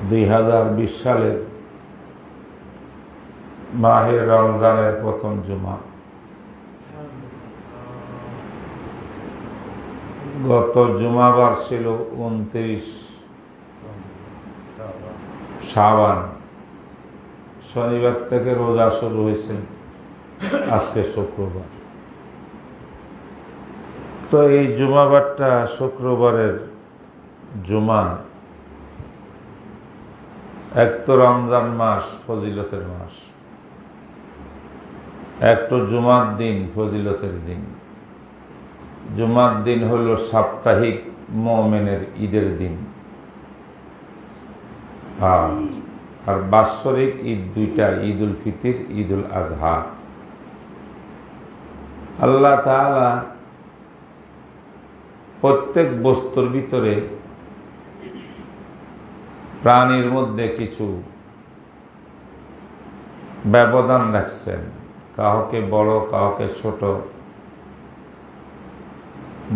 2020 সালের মাহে রমজানের প্রথম জুমা। গত জুমাবার ছিল 29 শাবান। শনিবার থেকে রোজা শুরু হয়েছে, আজকে শুক্রবার। তো এই জুমাবারটা শুক্রবারের জুমা। এক তো রমজান মাস, ফজিলতের মাস। এক তো জুমার দিন, ফজিলতের দিন। জুমার দিন হলো সাপ্তাহিক মুমিনের ঈদের দিন, আর বাৎসরিক ঈদ দুইটা, ঈদ উল ফিতর, ঈদ উল আজহা। আল্লাহ তাআলা প্রত্যেক বস্তুর ভিতরে, প্রাণীর মধ্যে কিছু ব্যবধান রাখছেন, কাউকে বড় কাউকে ছোট।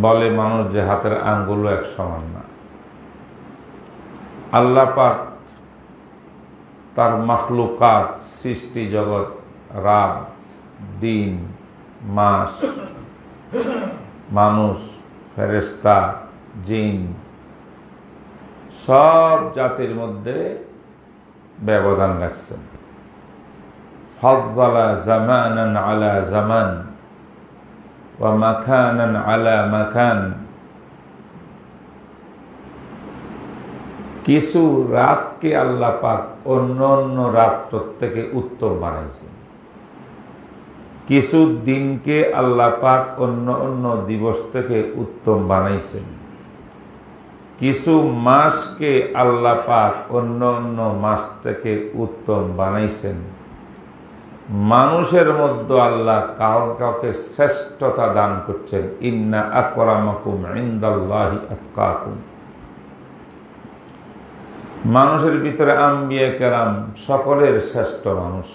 বলে মানুষ যে হাতের আঙ্গুলও এক সমান না। আল্লাহ পাক তার মাখলুকাত, সৃষ্টি জগৎ, রাত, দিন, মাস, মানুষ, ফেরেশতা, জিন, সব জাতির মধ্যে ব্যবধান রাখছেন। ফাজ্জালা জামানান আলা জামান ওয়া মাকানান আলা মাকান। কিছু রাতকে আল্লাহ পাক অন্য অন্য রাত থেকে উত্তম বানাইছেন। কিছু দিনকে আল্লাহ পাক অন্য অন্য দিবস থেকে উত্তম বানাইছেন। কিছু মাসকে আল্লাহ পাক অন্য অন্য মাস থেকে উত্তম বানাইছেন। মানুষের মধ্যে আল্লাহ কাউকে শ্রেষ্ঠতা দান করছেন। ইন্না আকরামাকুম ইনদাল্লাহি আতকাকুম। মানুষের ভিতরে আম্বিয়া কেরাম সকলের শ্রেষ্ঠ মানুষ।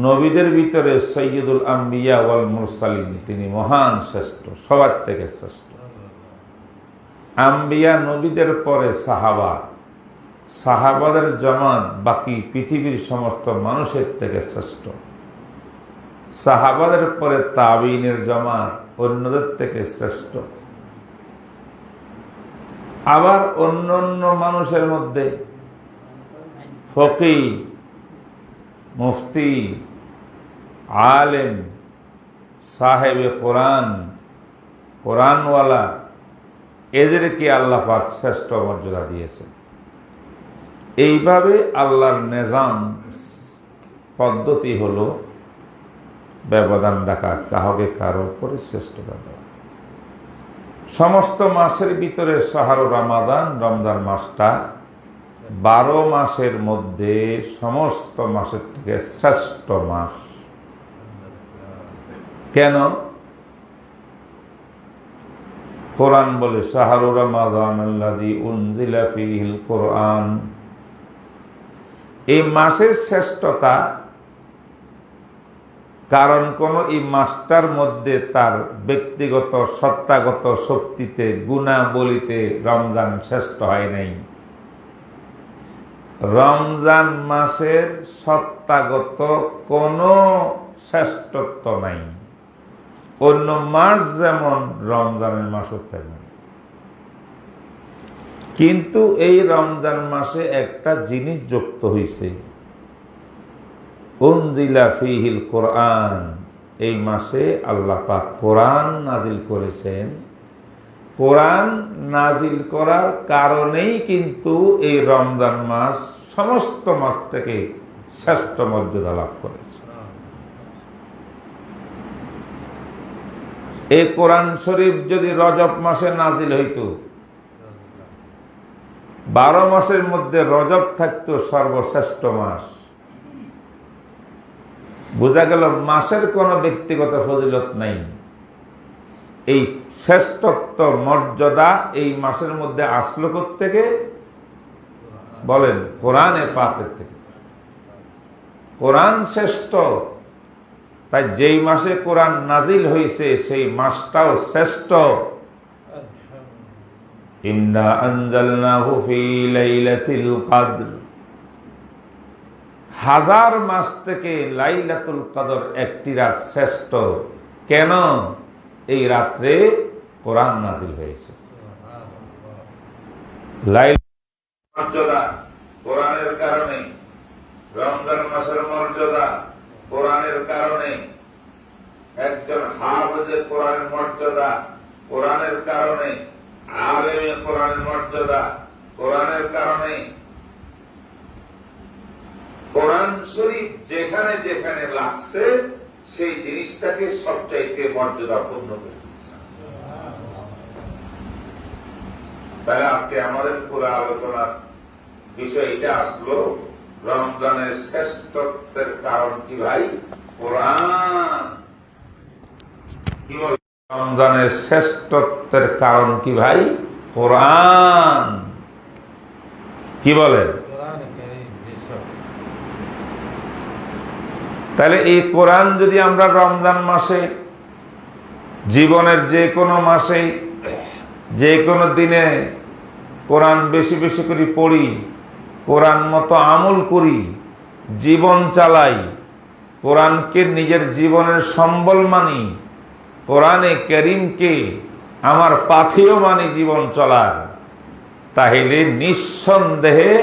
নবীদের ভিতরে সৈয়দুল আম্বিয়া ওয়াল মুরসালিন, তিনি মহান শ্রেষ্ঠ, সবার থেকে শ্রেষ্ঠ। আম্বিয়া নবীদের পরে সাহাবা, সাহাবাদের জামাত বাকি পৃথিবীর সমস্ত মানুষের থেকে শ্রেষ্ঠ। সাহাবাদের পরে তাবিনের জামাত অন্যদের থেকে শ্রেষ্ঠ। আবার অন্য অন্য মানুষের মধ্যে ফকিহ, মুফতি, আলেম, সাহেবে কোরআন, কোরআনওয়ালা, এদেরকে আল্লাহ পাক শ্রেষ্ঠ মর্যাদা দিয়েছেন। এইভাবে আল্লাহর নিজাম পদ্ধতি হলো ব্যবধান রাখা, কাউকে কারো উপরে শ্রেষ্ঠতা দেওয়া। সমস্ত মাসের ভিতরে শাহরু রমাদান, রমজান মাসটা 12 মাসের মধ্যে সমস্ত মাসের থেকে শ্রেষ্ঠ মাস। কেন? কোরআন বলে শাহরু রমাদান আল্লাযী উনজিলা ফীহিল কোরআন। এই মাসের শ্রেষ্ঠতা কারণ কোন এই মাসটার মধ্যে তার ব্যক্তিগত সত্তাগত শক্তিতে, গুণাবলীতে রমজান শ্রেষ্ঠ হয় নাই। রমজান মাসের সত্তাগত কোনো শ্রেষ্ঠত্ব নাই। অন্য মাস যেমন রমজানের মাসও তেমন। কিন্তু এই রমজান মাসে একটা জিনিস যুক্ত হয়েছে, উনজিলা ফীহিল কোরআন। এই মাসে আল্লাহ পাক কোরআন নাজিল করেছেন। কোরআন নাজিল করার কারণেই কিন্তু এই রমজান মাস সমস্ত মাস থেকে শ্রেষ্ঠ মর্যাদা লাভ করেছে। এই কোরআন শরীফ যদি রজব মাসে নাজিল হইত, 12 মাসের মধ্যে রজব থাকতো সর্বশ্রেষ্ঠ মাস। বোঝা গেল মাসের কোন ব্যক্তিগত ফজিলত নাই। এই শ্রেষ্ঠত্ব মর্যাদা এই মাসের মধ্যে আসলো কোত্থেকে? বলেন, কোরআনে পাকের থেকে। কোরআন শ্রেষ্ঠ, তাই যেই মাসে কোরআন নাজিল হয়েছে সেই মাসটাও শ্রেষ্ঠ। ইন্না আনজালনাহু ফি লাইলাতিল কদর, হাজার মাস থেকে লাইলাতুল কদর একটি রাত শ্রেষ্ঠ। কেন? এই রাত্রে কোরআন নাযিল হয়েছে। মর্যাদা কোরআনের কারণে, রমজান মাসের মর্যাদা কোরআনের কারণে, একজন হাফেজে কোরআনের মর্যাদা কোরআনের কারণে, আলেমে কোরআনের মর্যাদা কোরআনের কারণে। কোরআন শরীফ যেখানে যেখানে লাগছে সেই জিনিসটাকে সবচাইতে মর্যাদাপূর্ণ করে দিচ্ছে। তাহলে আজকে আমাদের পুরো আলোচনার বিষয় এটা আসলো, রমজানের শ্রেষ্ঠত্বের কারণ কি ভাই? কোরআন। কি বল? রমজানের শ্রেষ্ঠত্বের কারণ কি ভাই? কোরআন। কি বলেন? তাহলে এই কোরআন যদি আমরা রমজান মাসে, জীবনের যে কোনো মাসে, যে কোনো দিনে কোরআন বেশি বেশি করে পড়ি, কোরআন মতো আমল করি, জীবন চালাই, কোরআনকে নিজের জীবনের সম্বল মানি, কোরআনে কারীমকে আমার পাথেয় মানি জীবন চলার, তাহলে নিঃসন্দেহে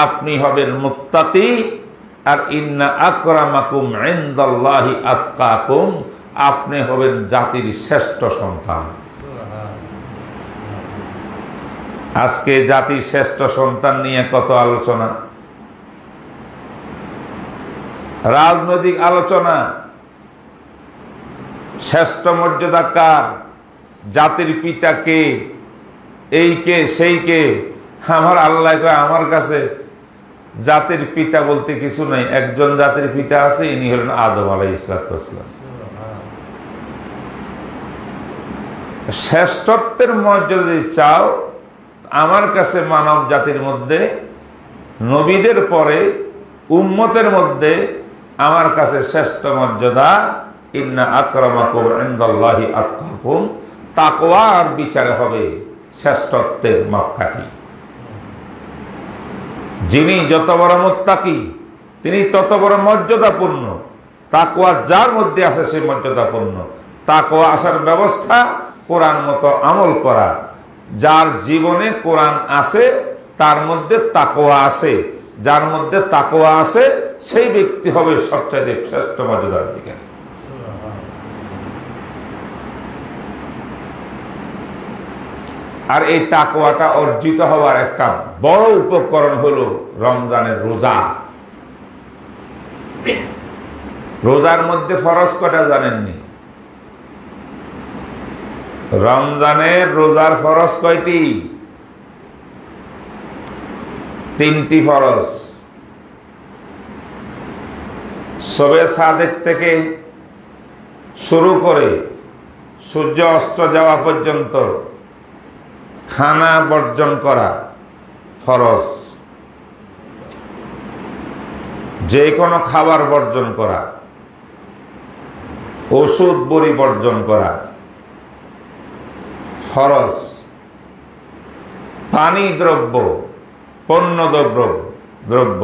আপনি হবেন মুত্তাকি। আর ইন্না আকরামাকুম ইনদাল্লাহি আতকাকুম, আপনি হবেন জাতির শ্রেষ্ঠ সন্তান। আজকে জাতির শ্রেষ্ঠ সন্তান নিয়ে কত আলোচনা, রাজনৈতিক আলোচনা, শ্রেষ্ঠ মর্যাদা কার, জাতির পিতা কে, এই কে সেই কে। আমার আল্লাহ কয় আমার কাছে জাতির পিতা বলতে কিছু নাই, একজন জাতির পিতা আছে, ইনি হলেন আদম আলাইহিস সালাম। শ্রেষ্ঠত্বের মর্যাদা যদি চাও, আমার কাছে মানব জাতির মধ্যে, নবীদের পরে উম্মতের মধ্যে আমার কাছে শ্রেষ্ঠ মর্যাদা ইন্না আকরামাকুম ইনদাল্লাহি আতকাকুম, তাকওয়ার বিচারে হবে শ্রেষ্ঠত্বের মাপকাঠি। যিনি যত বড় মুত্তাকি তিনি তত বড় মর্যাদাপূর্ণ। তাকওয়া যার মধ্যে আছে সেই মর্যাদাপূর্ণ। তাকওয়া আসার ব্যবস্থা কোরআন মতো আমল করা। যার জীবনে কোরআন আছে তার মধ্যে তাকওয়া আছে, যার মধ্যে তাকওয়া আছে সেই ব্যক্তি হবে সবচেয়ে শ্রেষ্ঠ মর্যাদার দিকে। আর এই তাকওয়াটা অর্জিত হওয়ার একটা বড় উপকরণ হলো রমজানের রোজা। রোজার মধ্যে ফরজ কটা জানেননি? রমজানের রোজার ফরজ কয়টি? 3টি ফরজ। শবে সাদেক থেকে শুরু করে সূর্য অস্ত যাওয়া পর্যন্ত খানা বর্জন করা ফরজ, যে কোনো খাবার বর্জন করা, ওষুধ বড়ি বর্জন করা ফরজ, পানি দ্রব্য, পণ্য দ্রব্য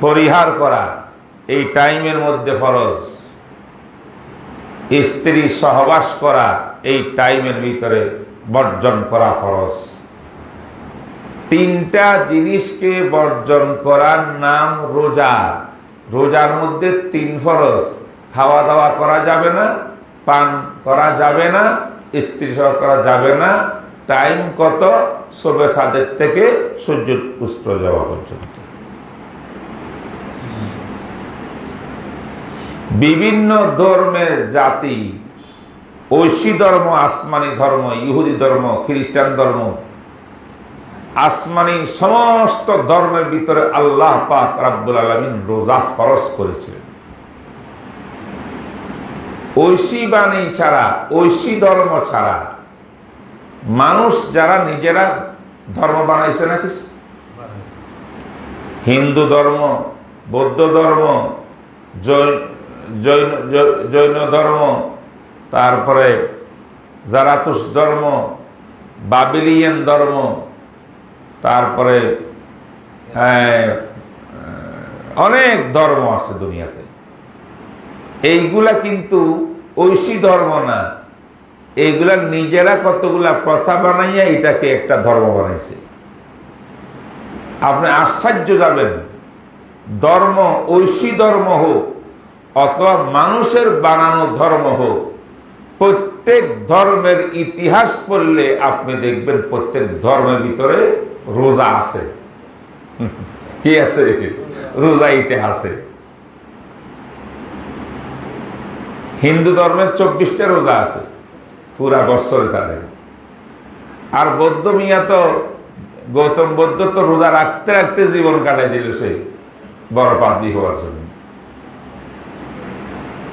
পরিহার করা এই টাইমের মধ্যে ফরজ, স্ত্রী সহবাস করা এই টাইমের ভিতরে বর্জন করা ফরজ। 3টা জিনিসকে বর্জন করার নাম রোজা। রোজার মধ্যে 3 ফরজ। খাওয়া দাওয়া করা যাবে না, পান করা যাবে না, স্ত্রী সহ করা যাবে না। টাইম কত? শবে সাদেক থেকে সূর্য অস্ত যাওয়া পর্যন্ত। বিভিন্ন ধর্মের জাতি, ঐশী ধর্ম, আসমানি ধর্ম, ইহুদি ধর্ম, খ্রিস্টান ধর্ম, আসমানি সমস্ত ধর্মের ভিতরে আল্লাহ পাক রব্বুল আলামিন রোজা ফরজ করেছিলেন। ঐশী বাণী ছাড়া, ঐশী ধর্ম ছাড়া মানুষ যারা নিজেরা ধর্ম বানাইছে না কিছু, হিন্দু ধর্ম, বৌদ্ধ ধর্ম, জৈন ধর্ম, তারপরে জারাতুস ধর্ম, বাবিলিয়ান ধর্ম, তারপরে অনেক ধর্ম আছে দুনিয়াতে। এইগুলা কিন্তু ঐশী ধর্ম না, এইগুলা নিজেরা কতগুলা প্রথা বানাইয়া এটাকে একটা ধর্ম বানাইছে। আপনি আশ্চর্য যাবেন, ধর্ম ঐশী ধর্ম হোক অথবা মানুষের বানানো ধর্ম হোক, প্রত্যেক ধর্মের ইতিহাস পড়লে আপনি দেখবেন প্রত্যেক ধর্মের ভিতরে রোজা আছে। কি আছে? রোজা ইতে আছে। হিন্দু ধর্মের 24টা রোজা আছে পুরা বছরে তাদের। আর বৌদ্ধ মিয়া তো, গৌতম বুদ্ধ তো রোজা রাখতে রাখতে জীবন কাটাই দিল সে বড় পাদ্রী হওয়ার জন্য।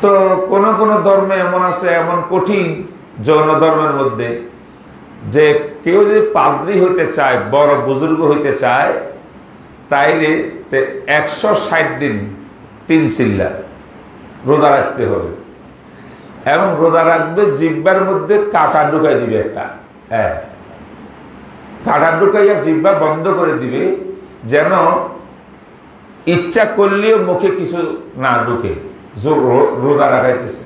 তো কোন কোন ধর্মে এমন আছে, এমন কঠিন জৈন ধর্মের মধ্যে, যে কেউ যদি পাদ্রী হইতে চায়, বড় বুজুর্গ হইতে চায়, তাইলে 160 দিন 3 চিল্লা রোজা রাখতে হবে। এবং রোজা রাখবে, জিহ্বার মধ্যে কাঁটা ঢুকাই দিবে একটা, কাঁটা ঢুকাইয়া জিহ্বা বন্ধ করে দিবে, যেন ইচ্ছা করলেও মুখে কিছু না ঢুকে, রোজা রাখাইতেছে।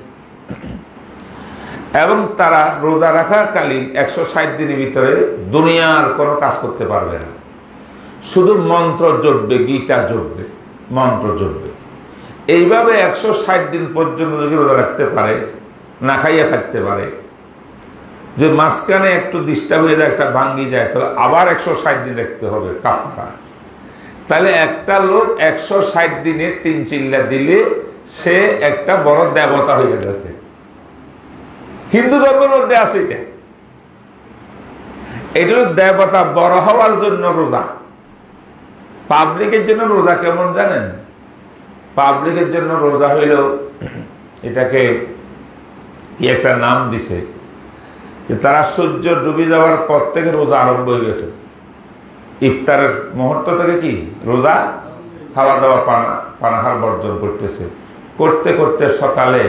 এবং তারা রোজা রাখাকালীন 160 দিনের ভিতরে দুনিয়ার কোনো কাজ করতে পারবে না, শুধু মন্ত্র জপবে, গীতা জপবে, মন্ত্র জপবে। এইভাবে 160 দিন পর্যন্ত যদি রোজা রাখতে পারে, না খাইয়া থাকতে পারে, যে মাঝখানে একটু ডিস্টার্ব হয়ে যায়, একটা ভাঙ্গি যায়, তাহলে আবার 160 দিন রাখতে হবে কাফারা। তাহলে একটা লোক 160 দিনে 3 চিল্লা দিলে সে একটা বড় দেবতা হয়ে যাবে। হিন্দু ধর্মের মধ্যে আছে এটা। এটা দেবতা বড় হওয়ার জন্য রোজা। পাবলিকের জন্য রোজা কেমন জানেন? পাবলিকের জন্য রোজা হইল, এটাকে একটা নাম দিছে, যে তারা সূর্য ডুবে যাওয়ার পর থেকে রোজা আরম্ভ হয়ে গেছে। ইফতারের মুহূর্ত থেকে কি রোজা, খাওয়া দাওয়া পানাহার বর্জন করতেছে। করতে করতে সকালে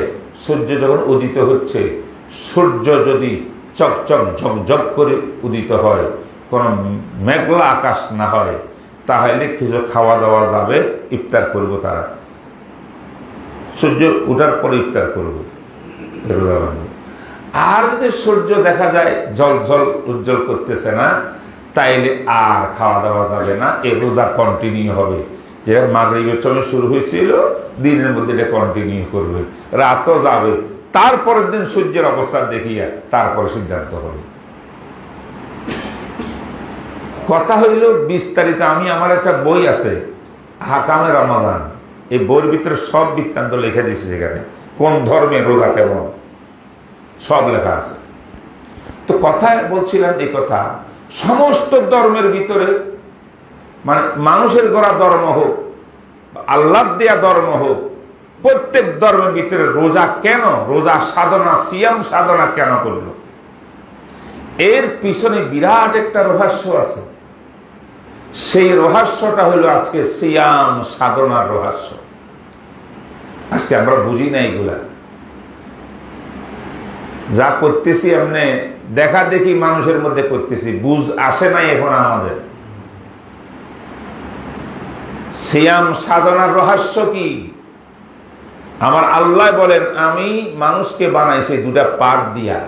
সূর্য যখন উদিত হচ্ছে, সূর্য যদি চকচক ঝকঝক করে উদিত হয়, কোনো মেঘলা আকাশ না হয়, তাহলে কিছু খাওয়া দাওয়া যাবে, ইফতার করবো তারা। সূর্য উঠার পরে ইফতার করবো। আর যদি সূর্য দেখা যায় জল জল উজ্জ্বল করতেছে না, তাইলে আর খাওয়া দাওয়া যাবে না, এ রোজা কন্টিনিউ হবে। যেটা মাগরিবের সময় শুরু হয়েছিল, দিনের মধ্যে এটা কন্টিনিউ করবে, রাতও যাবে। তারপরের দিন সূর্যের অবস্থা দেখিয়া তারপরে সিদ্ধান্ত হবে। কথা হইল বিস্তারিত। আমি, আমার একটা বই আছে, হাকামে রমাদান, এই বইয়ের ভিতরে সব বৃত্তান্ত লিখে দিয়েছি, সেখানে কোন ধর্মে রোজা কেমন সব লেখা আছে। তো কথা বলছিলাম, এই কথা সমস্ত ধর্মের ভিতরে, মানে মানুষের গড়া ধর্ম হোক, আল্লাহ দেয়া ধর্ম হোক, প্রত্যেক ধর্মের ভিতরে রোজা কেন, রোজা সাধনা, সিয়াম সাধনা কেন করলো, এর পিছনে বিরাট একটা রহস্য আছে। সেই রহস্যটা হলো আজকে সিয়াম সাধনার রহস্য। আজকে আমরা বুঝি না এগুলা, যা করতেছি এমনি দেখা দেখি মানুষের মধ্যে করতেছি, বুঝ আসে নাই এখন আমাদের। সিয়াম সাধনার রহস্য কি? আমার আল্লাহ বলেন, আমি মানুষকে বানাইছি দুটা পার্ট দিয়া।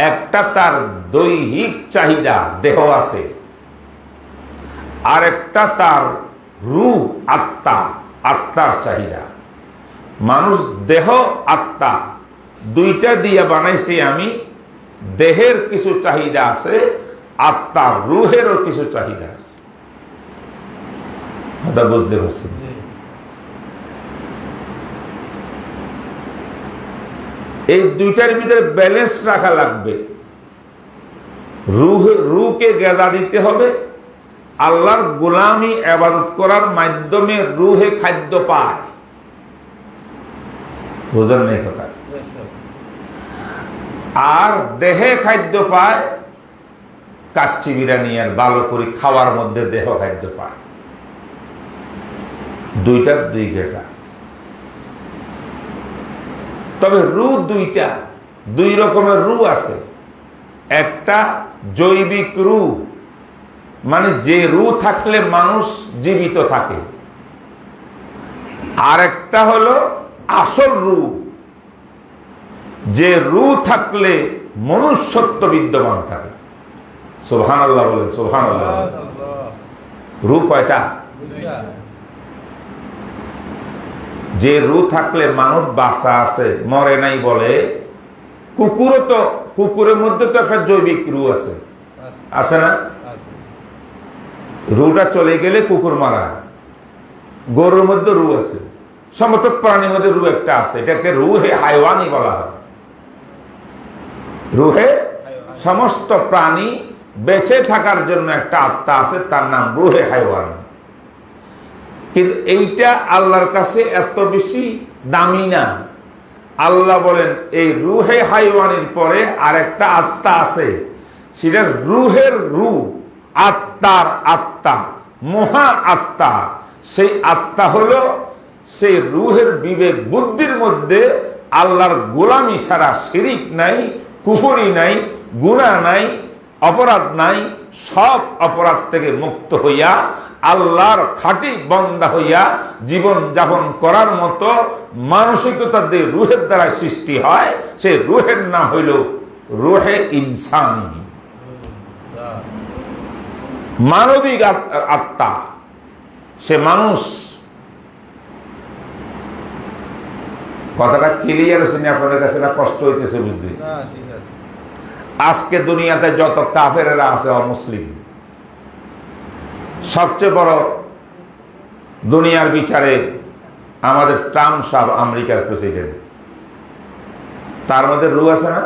একটা তার দৈহিক চাহিদা, দেহ আছে, আর একটা তার রূহ, আত্মা, আত্মার চাহিদা। মানুষ দেহ আত্মা দুইটা দিয়ে বানাইছি আমি। দেহের কিছু চাহিদা আছে, আত্মার রূহেরও কিছু চাহিদা আছে। বুঝতে পারছেন? এই দুইটার ভিতরে ব্যালেন্স রাখা লাগবে। রূহকে গাযা দিতে হবে, আল্লাহর গোলামি ইবাদত করার মাধ্যমে রূহে খাদ্য পায়। বুঝলেন না এই কথা? আর দেহে খাদ্য পায় কাচ্চি বিরিয়ানি আর ভালো করে খাওয়ার মধ্যে দেহ খাদ্য পায়। দুইটার দুই গেজা। তবে রূহ দুইটা, দুই রকমের রূহ আছে। একটা জৈবিক রূহ, মানে যে রূহ থাকলে মানুষ জীবিত থাকে, আর একটা হলো আসল রূহ, যে রূহ থাকলে মনুষ্যত্ব বিদ্যমান থাকে। সুবহানাল্লাহ বলেন, সুবহানাল্লাহ। রূহ কয়টা? যে রূহ থাকলে মানুষ বাঁচা আছে, মরে নাই বলে। কুকুরও তো, কুকুরের মধ্যে তো একটা জৈবিক রূহ আছে, আছে না? রূহটা চলে গেলে কুকুর মারা। গরুর মধ্যে রূহ আছে, সমস্ত প্রাণীর মধ্যে রূহ একটা আছে, এটাকে রূহে হায়ওয়ানি বলা হয়। রূহে সমস্ত প্রাণী বেঁচে থাকার জন্য একটা আত্মা আছে, তার নাম রূহে হায়ওয়ানি। কিন্তু এইটা আল্লাহর কাছে এত বেশি দামি না। আল্লাহ বলেন এই রূহে হায়ওয়ানির পরে আরেকটা আত্মা আছে, সেটা রূহের রূহ, আত্মার আত্মা, মহা আত্মা। সেই আত্মা হলো সেই রূহের বিবেক বুদ্ধির মধ্যে আল্লাহর গোলামি ছাড়া শিরিক নাই, কুফরি নাই, গুনাহ নাই, অপরাধ নাই। সব অপরাধ থেকে মুক্ত হইয়া আল্লাহর খাঁটি বান্দা হইয়া জীবন যাপন করার মতো মানসিকতা দিয়ে রূহের দ্বারা সৃষ্টি হয়। সেই রূহের নাম হইল রূহে ইনসানী, মানবিক আত্মা। সে মানুষ। কথাটা ক্লিয়ার হয়েছে আপনাদের কাছে? না কষ্ট হইতেছে বুঝতে? আজকে দুনিয়াতে যত কাফেরেরা আছে অমুসলিম, সবচেয়ে বড় দুনিয়ার বিচারে আমাদের ট্রাম্প সাহেব, আমেরিকার প্রেসিডেন্ট, তার মধ্যে রূহ আছে না?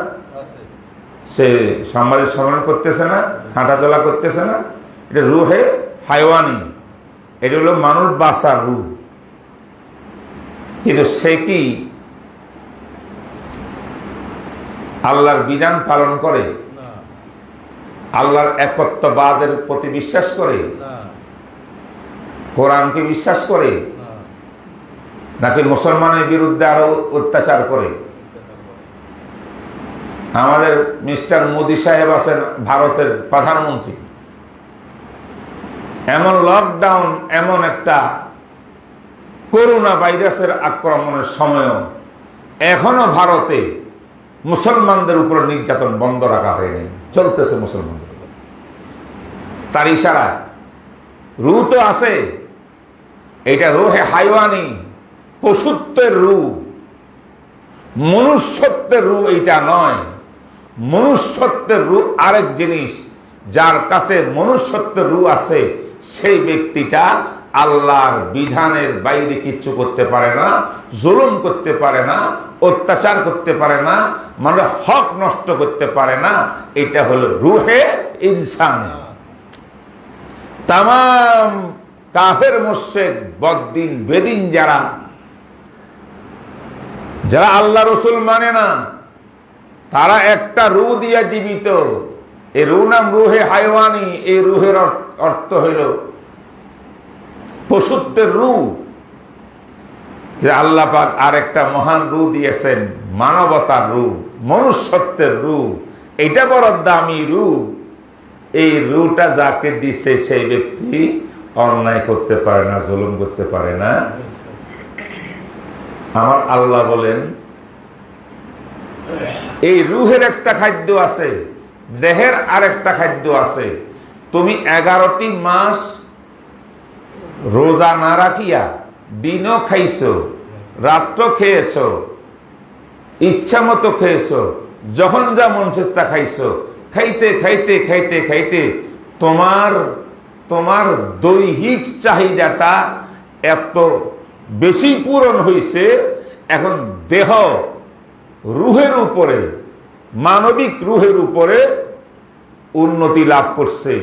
সে সাংবাদিক সম্মেলন করতেছে না, হাঁটাচলা করতেছে না? এটা রূহে হায়ওয়ানি, এটা হলো মানুষ বাঁচার রূহ। কিন্তু সে কি আল্লাহর বিধান পালন করে? আল্লাহর একত্ববাদের প্রতি বিশ্বাস করে? কোরআনকে বিশ্বাস করে? নাকি মুসলমানের বিরুদ্ধে আরো অত্যাচার করে? আমাদের মিস্টার মোদি সাহেব আছেন ভারতের প্রধানমন্ত্রী, এমন লকডাউন, এমন একটা করোনা ভাইরাসের আক্রমণের সময়ও এখনো ভারতে মুসলমানদের উপর নির্যাতন বন্ধ রাখা হয়নি, চলতেছে মুসলমানদের উপর। তার ইশারায় রূহ তো আছে, এটা রূহে হায়ওয়ানি, পশুত্বের রূহ, মনুষ্যত্বের রূহ এইটা নয়। মনুষ্যত্বের রূহ আরেক জিনিস। যার কাছে মনুষ্যত্বের রূহ আছে সেই ব্যক্তিটা আল্লাহর বিধানের বাইরে কিচ্ছু করতে পারে না, জুলুম করতে পারে না, অত্যাচার করতে পারে না, মানে হক নষ্ট করতে পারে না। এটা হলো রূহে ইনসান। তামাম কাফের মুশরিক বদ্দিন বেদিন যারা আল্লাহ রসুল মানে না, তারা একটা রূহ দিয়া জীবিত। এই রূহ নাম রূহে হায়ওয়ানি। এই রূহের অর্থ হইল পশুত্বের রূহ। আল্লাহ পাক আর একটা মহান রূহ দিয়েছেন, মানবতার রূহ, মনুষ্যত্বের রূহ। এইটা বড় দামি রূহ। এই রূহটা যাকে দিছে সেই ব্যক্তি অন্যায় করতে পারে না, জুলুম করতে পারে না। আমার আল্লাহ বলেন এই রূহের একটা খাদ্য আছে, দেহের আরেকটা খাদ্য আছে। তুমি 11টি মাস রোজা না রাখিয়া দিনও খাইছো, রাত্র খেয়েছো, ইচ্ছা মতো খেয়েছো, যখন যা মন চেষ্টা খাইছো, খাইতে খাইতে খাইতে খাইতে তোমার দৈহিক চাহিদাটা এত বেশি পূরণ হয়েছে। এখন দেহ রূহের উপরে, মানবিক রূহের উপরে উন্নতি লাভ করছে।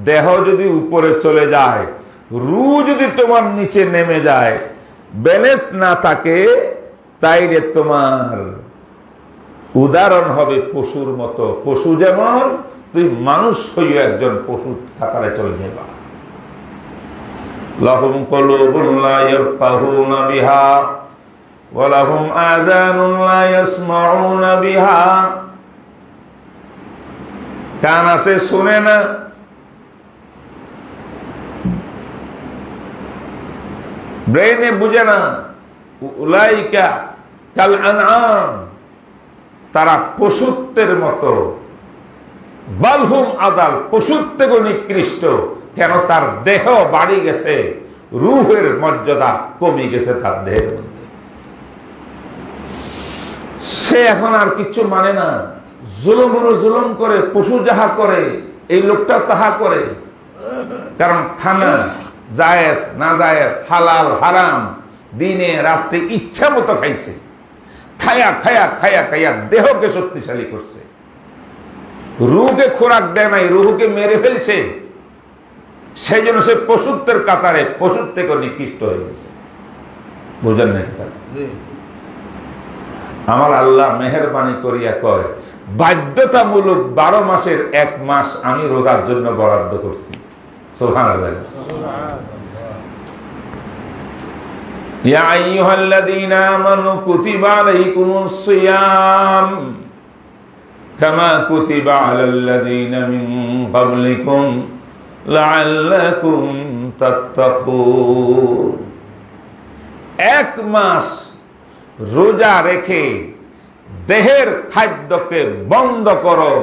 দেহ যদি উপরে চলে যায়, রূহ যদি তোমার নিচে নেমে যায়, ব্যালেন্স না থাকে, তাইলে তোমার উদাহরণ হবে পশুর মতো। পশু যেমন, তুই মানুষ হইয়া একজন পশু কাতারে চলে যাবা। লাহুম কুলুবুন লা ইয়াফকাহুনা বিহা ওয়া লাহুম আযানুন লা ইয়াসমাউনা বিহা। কান আছে শুনে না, ব্রেনে বুঝে না। উলাইকা কাল আনআম, তারা পশুত্বের মতো। বালহুম আদাল, পশুর থেকে নিকৃষ্ট। কেন? তার দেহ বাড়ি গেছে, রূহের মর্যাদা কমে গেছে তার দেহের মধ্যে। সে এখন আর কিছু মানে না, জুলুম করে, পশু যাহা করে এই লোকটা তাহা করে। কারণ খানা জায়েজ না জায়েজ, হালাল হারাম, দিনে রাত্রে ইচ্ছা মতো খাইছে। খায়া খায়া খায়া খায়া দেহকে শক্তিশালী করছে, রুহকে খোরাক দেয় নাই, রুহকে মেরে ফেলছে। সেই জন্য সে পশুত্বের কাতারে, পশুর থেকে নিকৃষ্ট হয়ে গেছে। বুঝেন না? আমার আল্লাহ মেহেরবানি করিয়া কয়, বাধ্যতামূলক 12 মাসের 1 মাস আমি রোজার জন্য বরাদ্দ করছি। সুবহানাল্লাহ। ইয়া আইয়ুহাল্লাযীনা আমানু কুতিবা আলাইকুমুস সিয়াম কামা কুতিবা আলাল্লাযীনা মিন ক্বাবলিকুম লাআল্লাকুম তাত্তাকুন। 1 মাস রোজা রেখে দেহের খাদ্যকে বন্ধ করো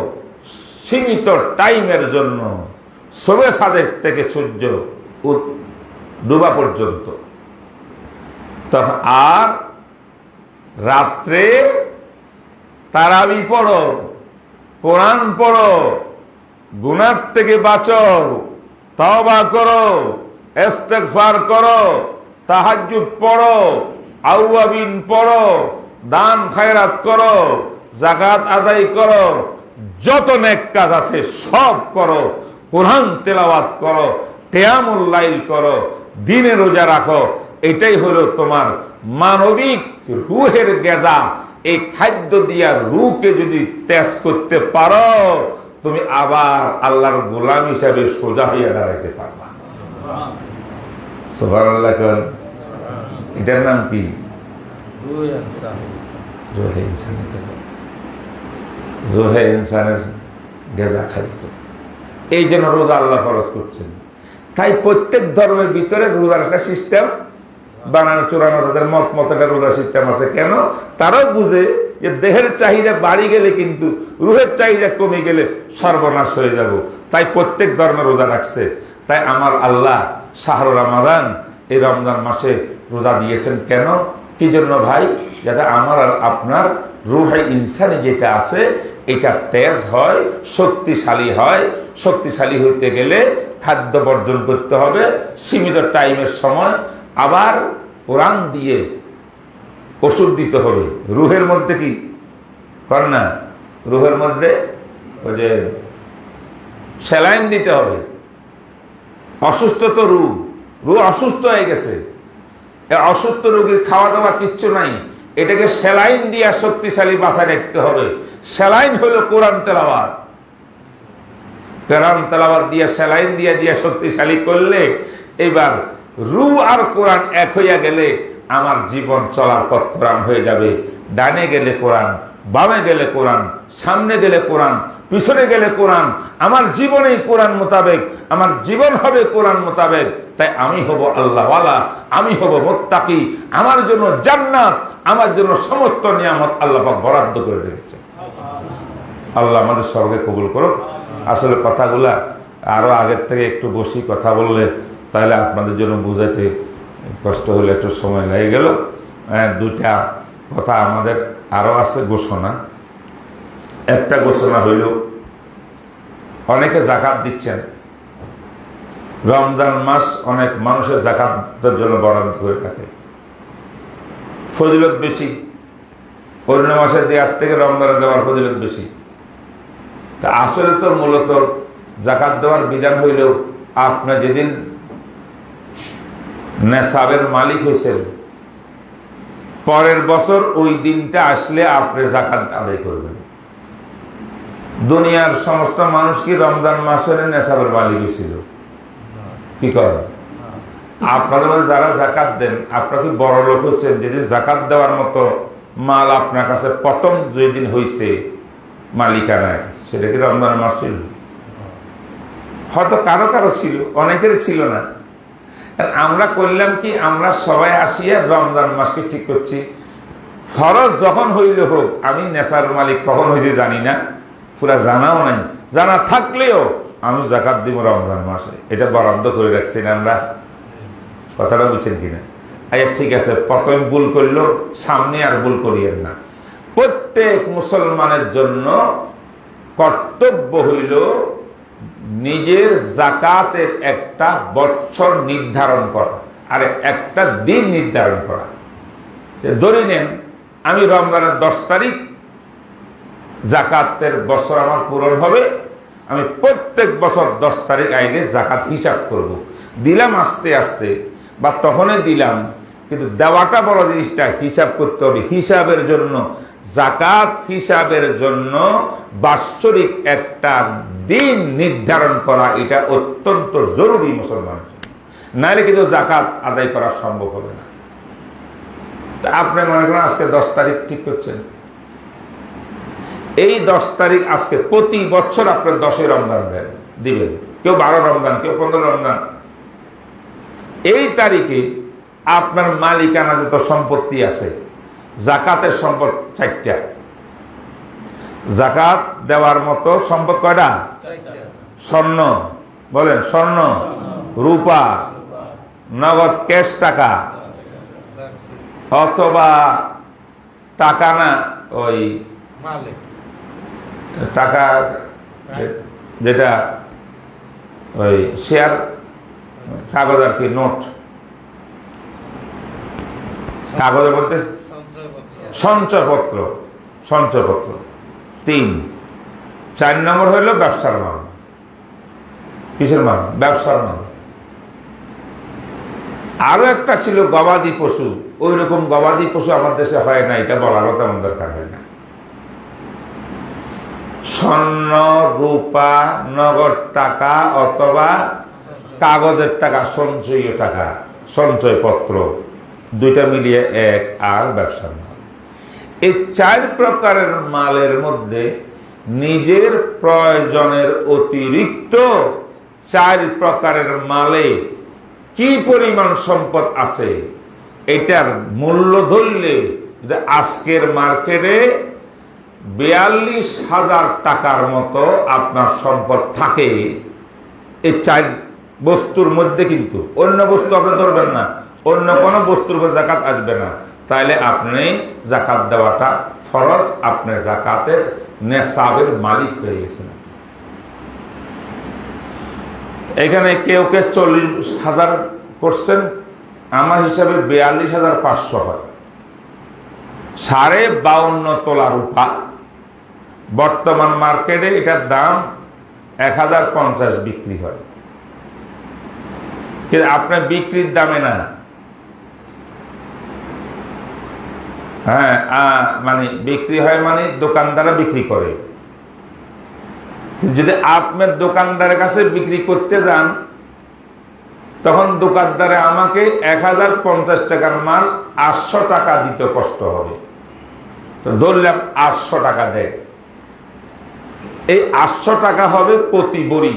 সীমিত টাইমের জন্য, সবে সাদেক থেকে সূর্য ডুবা পর্যন্ত। আর রাত্রে তারাবি পড়ো, কোরআন পড়ো, গুনাহ থেকে বাঁচো, তওবা করো, ইস্তেগফার করো, তাহাজ্জুদ পড়ো, আউয়াবিন পড়ো, দান খায়রাত করো, যাকাত আদায় করো, যত নেক কাজ আছে সব করো, কোরআন তেলাওয়াত করো, কিয়ামুল লাইল করো, দিনে রোজা রাখো। এটাই হলো তোমার মানবিক রূহের গেজা। এই খাদ্য দিয়া রূহকে যদি তেজ করতে পারো, তুমি আবার আল্লাহর গোলাম হিসাবে সোজা হইয়া দাঁড়াইতে পারবা। সুবহানাল্লাহ। এটার নাম কি? রূহে ইনসানের গেজা খাদ্য। এই জন্য রোজা আল্লাহ ফরজ করছেন। তাই প্রত্যেক ধর্মের ভিতরে রোজার একটা সিস্টেম বানানো চূড়ানো, তাদের মত একটা রোজা সিস্টেম আছে। কেন? তারাও বুঝে যে দেহের চাহিদা বাড়ি গেলে কিন্তু রুহের চাহিদা কমে গেলে সর্বনাশ হয়ে যাব। তাই প্রত্যেক ধর্মের রোজা রাখছে। তাই আমার আল্লাহ শাহরুর রমাদান, এই রমজান মাসে রোজা দিয়েছেন। কেন? কি জন্য ভাই? যাতে আমার আর আপনার রুহে ইনসানি যেটা আছে এটা তেজ হয়, শক্তিশালী হয়। শক্তিশালী হইতে গেলে খাদ্য বর্জন করতে হবে সীমিত টাইমের সময়। আবার কোরআন দিয়ে ওষুধ দিতে হবে। রুহের মধ্যে কি কর না, রুহের মধ্যে ওই যে স্যালাইন দিতে হবে। অসুস্থ তো রুহ অসুস্থ হয়ে গেছে, অসুস্থ রোগীর খাওয়া দাওয়া কিচ্ছু নাই, এটাকে স্যালাইন দিয়া শক্তিশালী বাঁচায় রাখতে হবে। স্যালাইন হলো কোরআন তেলাওয়াত। কোরআন তেলাওয়াত দিয়া স্যালাইন দিয়া দিয়া শক্তিশালী করলে এবার রূহ আর কোরআন এক হইয়া গেলে আমার জীবন চলার পথ কোরআন হয়ে যাবে। ডানে গেলে কোরআন, বামে গেলে কোরআন, সামনে গেলে কোরআন, পিছনে গেলে কোরআন। আমার জীবনেই কোরআন মোতাবেক, আমার জীবন হবে কোরআন মোতাবেক। তাই আমি হব আল্লাহওয়ালা, আমি হব মুত্তাকি। আমার জন্য জান্নাত, আমার জন্য সমস্ত নিয়ামত আল্লাহ পাক বরাদ্দ করে রেখেছেন। আল্লাহ আমাদের সবকে কবুল করুন। আসলে কথাগুলা আরো আগের থেকে একটু বসি কথা বললে তাহলে আপনাদের জন্য বুঝাতে কষ্ট হলে একটু সময় লেগে গেল। দুইটা কথা আমাদের আরো আছে ঘোষণা। একটা ঘোষণা হইল, অনেকে যাকাত দিচ্ছেন। রমজান মাস অনেক মানুষের যাকাতের জন্য বরাদ্দ করে থাকে, ফজিলত বেশি। অন্য মাসে দেওয়ার থেকে রমজানে দেওয়ার ফজিলত বেশি। তা আসলে তো মূলত যাকাত দেওয়ার বিধান হইল আপনার যেদিন নেশাবের মালিক হয়েছেন, পরের বছর ওই দিনটা আসলে আপনি যাকাত আদায় করবেন। দুনিয়ার সমস্ত মানুষ কি রমজান মাসের নেশাবের মালিক হয়েছিল? কি করেন আপনাদের যারা যাকাত দেন, আপনার কি বড় লোক হচ্ছেন যেদিন যাকাত দেওয়ার মতো মাল আপনার কাছে প্রথম যেদিন হয়েছে মালিকানায়, সেটা কি রমজান মাস ছিল? হয়তো কারো কারো ছিল, অনেকের ছিল না। আমরা করলাম কি, আমরা সবাই আসিয়া রমজান মাসকে ঠিক করছি। ফরজ যখন হইল হোক, আমি নেশার মালিক কখন হয়েছে জানি না, পুরা জানাও নাই। জানা থাকলেও আমি জাকাত দিব রমজান মাসে, এটা বরাদ্দ করে রাখছি না আমরা। কথাটা বুঝছেন কিনা? আচ্ছা ঠিক আছে, প্রথম ভুল করলো, সামনে আর ভুল করিয়েন না। প্রত্যেক মুসলমানের জন্য কর্তব্য হইল নিজের জাকাতের একটা বছর নির্ধারণ করা, আর একটা দিন নির্ধারণ করা। ধরে নেন আমি রমজানের 10 তারিখ জাকাতের বছর আমার পূরণ হবে, আমি প্রত্যেক বছর 10 তারিখ আগে জাকাত হিসাব করব। দিলাম আস্তে আস্তে বা তখনই দিলাম, কিন্তু দেওয়াটা বড় জিনিসটা, হিসাব করতে হবে। হিসাবের জন্য, জাকাত হিসাবের জন্য বাৎসরিক একটা দিন নির্ধারণ করা, এটা অত্যন্ত জরুরি মুসলমানের জন্য। নাহলে কিন্তু জাকাত আদায় করা সম্ভব হবে না। আপনি মনে করেন আজকে 10 তারিখ ঠিক করছেন, এই 10 তারিখ আজকে প্রতি বছর আপনার 10 রমজান দিবেন, কেউ 12 রমজান, কেউ 15 রমজান। এই তারিখে আপনার মালিকানা যত সম্পত্তি আছে, জাকাতের সম্পদ 4টা। জাকাত দেওয়ার মতো সম্পদ কয়টা? স্বর্ণ, বলেন স্বর্ণ, রূপা, নগদ ক্যাশ টাকা, অথবা টাকা না, ওই টাকা যেটা ওই শেয়ার কাগজ আর কি, নোট, কাগজের মধ্যে সঞ্চয়পত্র, সঞ্চয়পত্র 3। 4 নম্বর হইল ব্যবসার মাল। কিসের মাল? ব্যবসার মাল। আরো একটা ছিল গবাদি পশু। ওই রকম গবাদি পশু আমার দেশে হয় না, এটা বলারও তেমন দরকার হয় না। স্বর্ণ, রূপা, নগদ টাকা অথবা কাগজের টাকা, সঞ্চয়ীয় টাকা, সঞ্চয়পত্র, দুইটা মিলিয়ে 1। আর ব্যবসার মাল। এই 4 প্রকারের মালের মধ্যে নিজের প্রয়োজনের অতিরিক্ত 4 প্রকারের মালে কি পরিমাণ সম্পদ আছে, এটার মূল্য ধরলে আজকের মার্কেটে 42,000 টাকার মতো আপনার সম্পদ থাকে এই 4 বস্তুর মধ্যে। কিন্তু অন্য বস্তু আপনি ধরবেন না, অন্য কোনো বস্তুর উপর জাকাত আসবে না, তাইলে আপনি জাকাত দেওয়াটা ফরজ, আপনি জাকাতের নেশাবের মালিক হয়ে গেছেন। এখানে কেউ কে 40,000 করছেন, আমার হিসাবে 42,500 হয়। 52.5 তোলা রূপা, বর্তমান মার্কেটে এটার দাম 1050 বিক্রি হয়। কিন্তু আপনার বিক্রির দামে না, হ্যাঁ, মানে বিক্রি হয় মানে দোকানদাররা বিক্রি করে। যদি আপনার দোকানদারের কাছে বিক্রি করতে যান, তখন দোকানদারে আমাকে 1050 টাকার মাল 800 টাকা দিতে কষ্ট হবে। তো ধরলাম 800 টাকা দেয়, এই 800 টাকা হবে প্রতি বড়ি।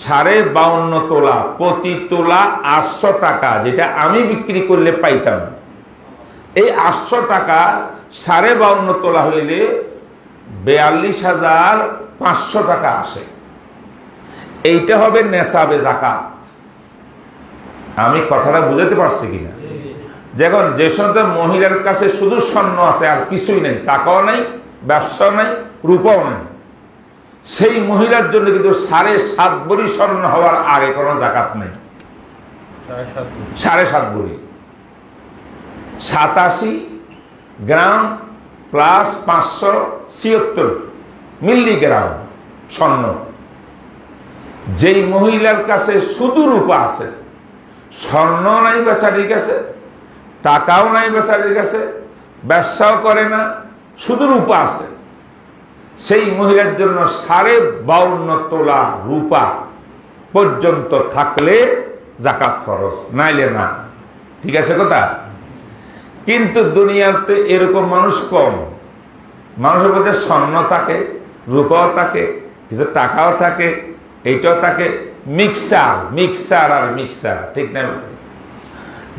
52.5 তোলা, প্রতি তোলা 800 টাকা, যেটা আমি বিক্রি করলে পাইতাম। এই 800 টাকা 52.5 তোলা হইলে 42,500 টাকা আসে। এইটা হবে নেশাবে জাকাত। আমি কথাটা বুঝাতে পারছি কিনা? দেখুন, যে সমস্ত মহিলার কাছে শুধু স্বর্ণ আছে আর কিছুই নেই, টাকাও নাই, ব্যবসাও নাই, রূপাও নেই, সেই মহিলার জন্য কিন্তু 7.5 ভরি স্বর্ণ হওয়ার আগে কোনো জাকাত নেই। 7.5 ভরি 87 গ্রাম প্লাস 576 মিলিগ্রাম স্বর্ণ। যেই মহিলার কাছে শুধু রূপা আছে, স্বর্ণ নাই বেচারির কাছে, টাকাও নাই বেচারির কাছে, ব্যবসাও করে না, শুধু রূপা আছে, সেই মহিলার জন্য 52.5 তোলা রূপা পর্যন্ত থাকলে জাকাত ফরজ, নাইলে না। ঠিক আছে কথা? কিন্তু দুনিয়াতে এরকম মানুষ কম। মানুষের মধ্যে স্বর্ণ থাকে, রূপাও থাকে, কিছু টাকাও থাকে, এইটাও থাকে। মিক্সার মিক্সার আর মিক্সার, ঠিক না?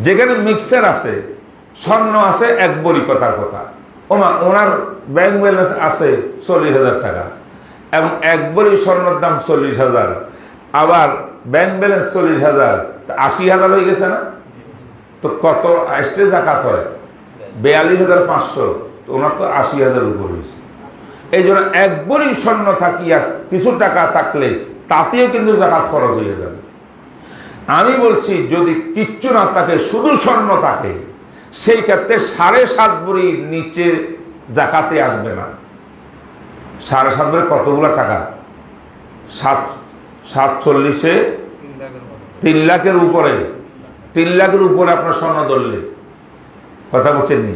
যেখানে মিক্সার আছে, স্বর্ণ আছে এক বড়ি, কথার কথা, ওনার ব্যাংক ব্যালেন্স আছে 40,000 টাকা, এবং এক বড়ি স্বর্ণের দাম 40,000, আবার ব্যাংক ব্যালেন্স 40,000, 80,000 হয়ে গেছে না? তো কত আসলে জাকাত হয়? 42,500। তো ওনার তো 80,000 উপর হয়েছে। এই জন্য এক বড়ি স্বর্ণ থাকিয়া কিছু টাকা থাকলে তাতেও কিন্তু জাকাত খরচ হয়ে যাবে। আমি বলছি যদি কিচ্ছু না থাকে, শুধু স্বর্ণ থাকে, সেই ক্ষেত্রে 7.5 ভরির নিচে জাকাতে আসবে না। 7.5 ভরি কতগুলো টাকা? 740-এ 3 লাখের উপরে, 3 লাখের উপরে আপনার স্বর্ণ ধরলে, কথা বলছেন নি?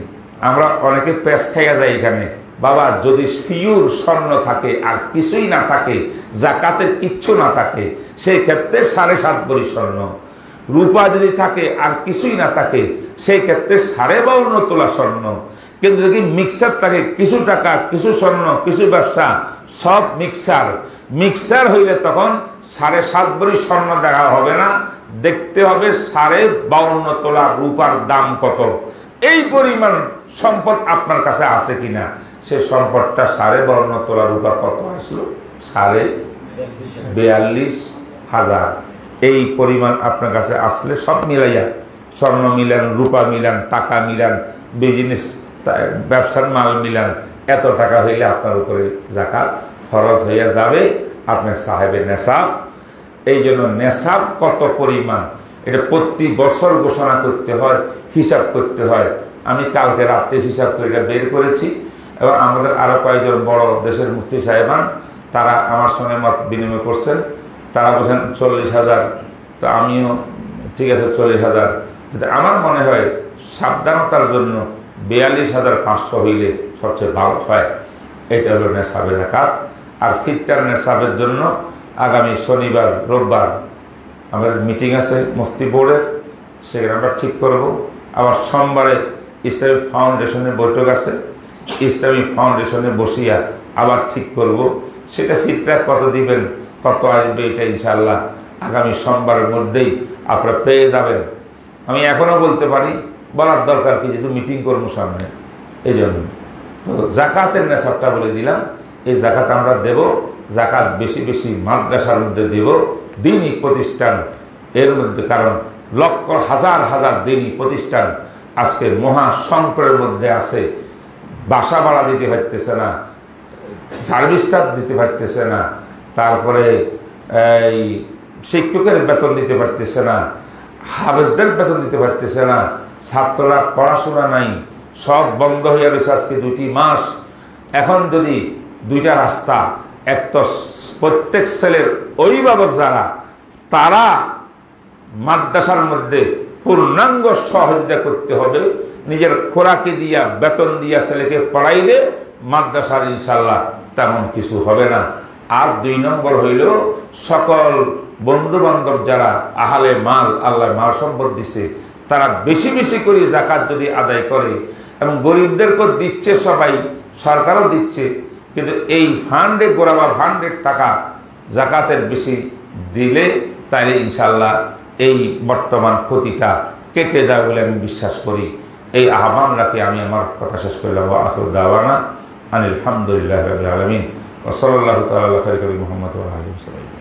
আমরা অনেকে প্যাঁচ খাইয়া যাই এখানে, বাবা যদি পিওর স্বর্ণ থাকে আর কিছুই না থাকে, জাকাতের কিচ্ছু না থাকে, সেই ক্ষেত্রে 7.5 ভরি স্বর্ণ। রূপা যদি থাকে আর কিছুই না থাকে, সেই ক্ষেত্রে 52.5 তোলা স্বর্ণ। কিন্তু যদি মিক্সার থাকে, কিছু টাকা, কিছু স্বর্ণ, কিছু ব্যবসা, সব মিক্সার, মিক্সার হইলে তখন 7.5 ভরি স্বর্ণ দেখা হবে না, দেখতে হবে 52.5 তোলা রূপার দাম কত। এই পরিমাণ সম্পদ আপনার কাছে আছে কিনা, সে সম্পদটা 52.5 তোলা রূপা কত আসলো? 42,500। এই পরিমাণ আপনার কাছে আসলে সব মিলাইয়া, স্বর্ণ মিলান, রূপা মিলান, টাকা মিলান, বিজনেস ব্যবসার মাল মিলান, এত টাকা হইলে আপনার উপরে জাকাত ফরজ হইয়া যাবে, আপনার সাহেবের নেশাব। এই জন্য নেশাব কত পরিমাণ, এটা প্রতি বছর ঘোষণা করতে হয়, হিসাব করতে হয়। আমি কালকে রাত্রে হিসাব করে বের করেছি, এবং আমাদের আরো কয়েকজন বড় দেশের মুফতি সাহেবান তারা আমার সঙ্গে মত বিনিময় করছেন। তারা বলছেন 40,000, তো আমিও ঠিক আছে 40,000, কিন্তু আমার মনে হয় সাবধানতার জন্য 42,500 হইলে সবচেয়ে ভালো হয়। এটা হলো নেশাবের জাকাত। আর ফিতরার নেশাবের জন্য আগামী শনিবার রোববার আমাদের মিটিং আছে মুফতি বোর্ডের, সেখানে আমরা ঠিক করব। আবার সোমবারে ইসলামিক ফাউন্ডেশনের বৈঠক আছে, ইসলামিক ফাউন্ডেশনে বসিয়া আবার ঠিক করব সেটা ফিতরা কত দিবেন, কত আসবে, এটা ইনশাআল্লাহ আগামী সোমবারের মধ্যেই আপনারা পেয়ে যাবেন। আমি এখনো বলতে পারি, বলার দরকার কি, যেহেতু মিটিং করবো সামনে, এই জন্য। তো জাকাতের নেশাবটা বলে দিলাম। এই জাকাত আমরা দেব, জাকাত বেশি বেশি মাদ্রাসার মধ্যে দেব, দ্বীনি প্রতিষ্ঠান এর মধ্যে, কারণ লক্ষ হাজার হাজার দ্বীনি প্রতিষ্ঠান আজকে মহা সংকটের মধ্যে আছে। বাসা ভাড়া দিতে পারতেছে না, সার্ভিস চার্জ দিতে পারতেছে না, তারপরে এই শিক্ষকের বেতন দিতে পারতেছে না, হাফেজদের বেতন দিতে পারতেছে না, ছাত্ররা পড়াশোনা নাই, সব বন্ধ হয়ে গেছে আজকে 2 মাস। এখন যদি 2টা রাস্তা, এক তো প্রত্যেক ছেলের অভিভাবক যারা, তারা মাদ্রাসার মধ্যে পূর্ণাঙ্গ সহযোগিতা করতে হবে, নিজের খোরাকি দিয়া, বেতন দিয়া ছেলেকে পড়াইলে মাদ্রাসার ইনশাল্লাহ তেমন কিছু হবে না। আর 2 নম্বর হইল, সকল বন্ধু বান্ধব যারা আহলে মাল, আল্লাহ মাল সম্পদ দিছে, তারা বেশি বেশি করে জাকাত যদি আদায় করে, এবং গরিবদেরকে দিচ্ছে সবাই, সরকারও দিচ্ছে, কিন্তু এই ফান্ডে, গোরাবা ফান্ডের টাকা জাকাতের বেশি দিলে তাইলে ইনশাল্লাহ এই বর্তমান ক্ষতিটা কেটে যাবে বলে আমি বিশ্বাস করি। এই আহ্বান রাখি আমি আমার কথা শেষ করলাম। আখির দাওয়ানা আনিল হামদুলিল্লাহি রাব্বিল আলামিন ওয়া সাল্লাল্লাহু তাআলা আলা খায়রি মুহাম্মদ ওয়া আলিহি ওয়া সাহবিহি।